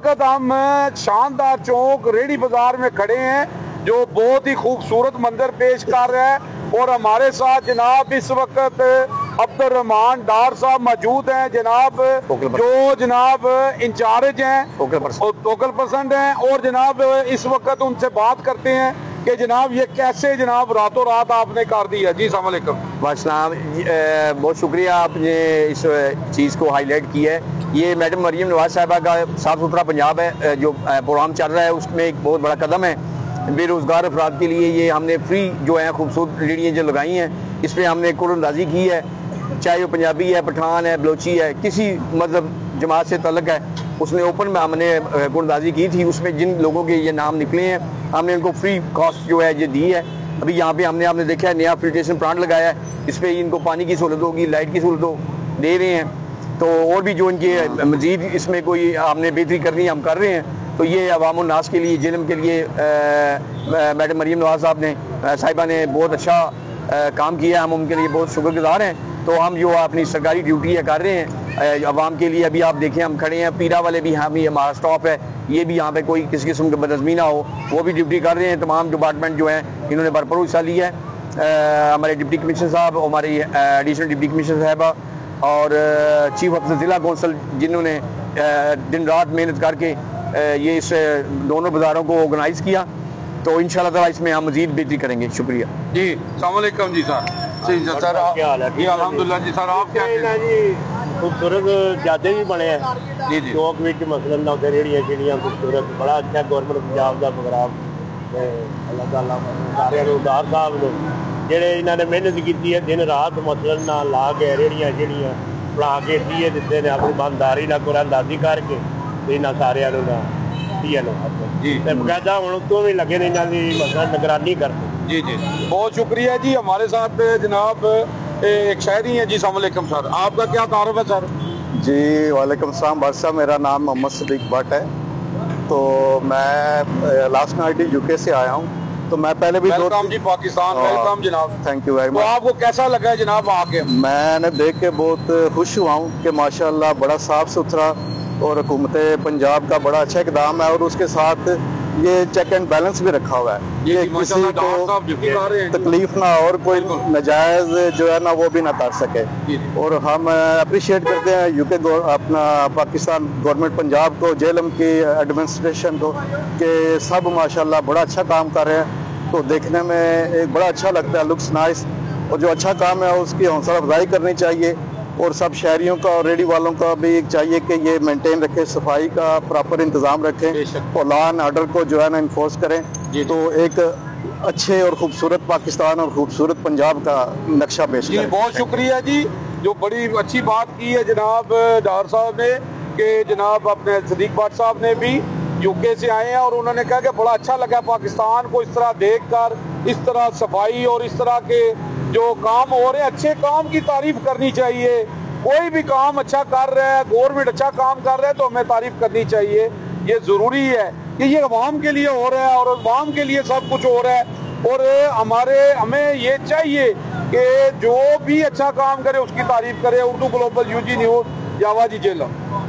वक्त हम शानदार चौक रेडी बाजार में खड़े हैं जो बहुत ही खूबसूरत मंजर पेश कर रहा है। और हमारे साथ जनाब इस वक्त अब्दुल रहमान डार साहब मौजूद हैं, जनाब जो जनाब इंचार्ज हैं, लोकल पर्सन हैं। और जनाब इस वक्त उनसे बात करते हैं कि जनाब ये कैसे जनाब रातों रात आपने कर दिया। जी अस्सलाम वालेकुम। बहुत शुक्रिया, आपने इस चीज़ को हाईलाइट किया है। ये मैडम मरियम नवाज साहिबा का साफ़ सुथरा पंजाब है जो प्रोग्राम चल रहा है, उसमें एक बहुत बड़ा कदम है बेरोज़गार अफराद के लिए। ये हमने फ्री जो है खूबसूरत रेडियाँ जो लगाई हैं, इस पर हमने कुरानंदाजी की है, चाहे वो पंजाबी है, पठान है, बलोची है, किसी मतलब जमात से तल्लक है, उसने ओपन में हमने कुरानंदाजी की थी। उसमें जिन लोगों के ये नाम निकले हैं हमने इनको फ्री कॉस्ट जो है ये दी है। अभी यहाँ पे आपने देखा है नया फिल्ट्रेशन प्लांट लगाया है, इस पर इनको पानी की सहूलत होगी, लाइट की सहूलत दे रहे हैं। तो और भी जो इनके मजीद इसमें कोई हमने बेहतरी करनी है हम कर रहे हैं। तो ये अवाम उन्नास के लिए, जिलम के लिए मैडम मरियम नवाज साहिबा ने बहुत अच्छा काम किया, हम उनके लिए बहुत शुक्रगुजार हैं। तो हम जो अपनी सरकारी ड्यूटी है कर रहे हैं अवाम के लिए। अभी आप देखें हम खड़े हैं, पीरा वाले भी हमारा स्टॉप है, ये भी यहाँ पे कोई किसी किस्म की बदअज़मी ना हो वो भी ड्यूटी कर रहे हैं। तमाम डिपार्टमेंट जो हैं इन्होंने भरपूर हिस्सा लिया है। हमारे डिप्टी कमिश्नर साहब, हमारी एडिशनल डिप्टी कमिश्नर साहबा और चीफ ऑफिसर ज़िला कौंसल जिन्होंने दिन रात मेहनत करके ये इस दोनों बाज़ारों को ऑर्गेनाइज़ किया। तो इंशाल्लाह ताला इसमें हम मज़ीद बेहतरी करेंगे। शुक्रिया जी। अस्सलाम वालेकुम जी सर। सर क्या हाल है? जी अल्हम्दुलिल्लाह जी। सर आप क्या जी खूबसूरत जाते भी बने हैं जी जी चौक में मसलन ना रेड़ियाँ शेड़ियाँ खूबसूरत बड़ा अच्छा गौरमेंट पंजाब का प्रोग्राम। अल्लाह ताला सारे उदार साहब ने जेड़े इन्होंने मेहनत की है दिन रात मसलन ना ला के रेड़ियाँ शेड़ियाँ बना के दिए दिते ने अपनी ईमानदारी ना कुरानंदाजी करके इन्होंने सारे दिए बकायदा हम तो भी लगे ने इन्हों की मतलब निगरानी करते। जी जी बहुत शुक्रिया जी। हमारे साथ जनाब एक शायरी हैं। जी अस्सलाम वालेकुम सर, आपका क्या तारुफ है सर? जी वालेकुम सलाम बादशाह, मेरा नाम मोहम्मद सदीक भट्ट है। तो मैं लास्ट नाइट यूके से आया हूँ। तो मैं पहले भी वेलकम जी पाकिस्तान, वेलकम जनाब। Thank you very much. तो आपको कैसा लगा है जनाब आके? मैंने देख के बहुत खुश हुआ हूँ कि माशाल्लाह बड़ा साफ सुथरा और हुकूमत पंजाब का बड़ा अच्छा इकदाम है। और उसके साथ ये चेक एंड बैलेंस भी रखा हुआ है, ये किसी को तकलीफ ना और कोई नजायज जो है ना वो भी ना कर सके। और हम अप्रिशिएट करते हैं यूके अपना पाकिस्तान गवर्नमेंट पंजाब को, जेलम की एडमिनिस्ट्रेशन को कि सब माशाल्लाह बड़ा अच्छा काम कर रहे हैं। तो देखने में एक बड़ा अच्छा लगता है, लुक्स नाइस। और जो अच्छा काम है उसकी हौसला अफजाई करनी चाहिए। और सब शहरियों का और रेडी वालों का भी चाहिए कि ये मेंटेन रखें, सफाई का प्रॉपर इंतजाम रखें और लॉ एंड ऑर्डर को जो है ना इन्फोर्स करें। तो एक अच्छे और खूबसूरत पाकिस्तान और खूबसूरत पंजाब का नक्शा पेश करें। बहुत शुक्रिया जी, जो बड़ी अच्छी बात की है जनाब डार साहब ने कि जनाब अपने सदीक भट्ट साहब ने भी यूके से आए हैं और उन्होंने कहा कि बड़ा अच्छा लगा पाकिस्तान को इस तरह देख कर, इस तरह सफाई और इस तरह के जो काम हो रहे हैं, अच्छे काम की तारीफ करनी चाहिए। कोई भी काम अच्छा कर रहा है, गवर्नमेंट अच्छा काम कर रहा है तो हमें तारीफ करनी चाहिए। ये ज़रूरी है कि ये अवाम के लिए हो रहा है और अवाम के लिए सब कुछ हो रहा है। और हमें ये चाहिए कि जो भी अच्छा काम करे उसकी तारीफ करे। उर्दू ग्लोबल यूजी न्यूज़, जावा जी जेलम।